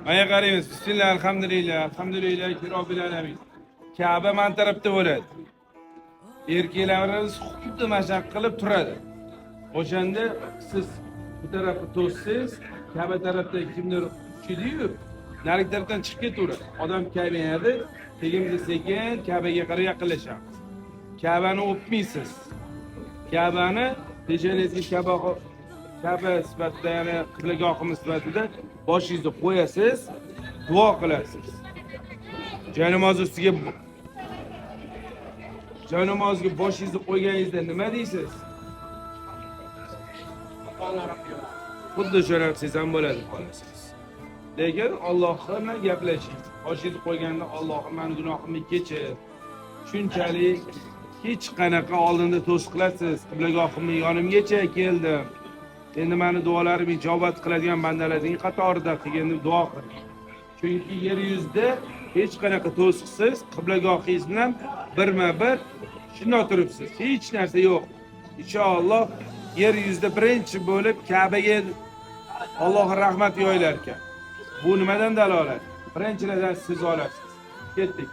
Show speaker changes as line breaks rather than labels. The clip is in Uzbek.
Maya qaraymiz. Bismillah, alhamdulillah, alhamdulillah, robbil alamin. Ka'ba man tarafda bo'ladi. Erkaklarimiz xuddi mashaq qilib turadi. O'shanda siz bu tarafga to'ssiz, Ka'ba tarafda kimdir uchidi-yu, nari tarafdan chiqib ketaveradi. Odam kamayadi, keyin sekin Ka'baga qarab yaqinlashamiz. Ka'bani o'pmaysiz. Ka'bani peshanangizga Ka'ba sifatida, ya'ni qiblagohimiz sifatida boshingizni qo'yasiz, duo qilasiz. Joy namozga boshingizni qo'yganingizda nima deysiz? Xuddi shuni qilsangiz ham bo'ladi qolasiz. Lekin Alloh bilan gaplashing. Boshingizni qo'yganda Allohim men gunohimni kechir. Shunchalik hech qanaqa oldinda to'siq qilasiz. Qiblagohimning yonimgacha keldim. Endi meni duolarim ijobat qiladigan bandalarning qatorida qilgan deb duo qiling. Chunki yer yuzida hech qanaqa to'siqsiz qiblagohingiz bilan birma-bir shunday turibsiz. Hech narsa yo'q. Inshaalloh yer yuzida birinchi bo'lib Ka'baga Allohning rahmati yoyilar ekan. Bu nimadan dalolat? Birinchilardan siz olasiz. Ketdik.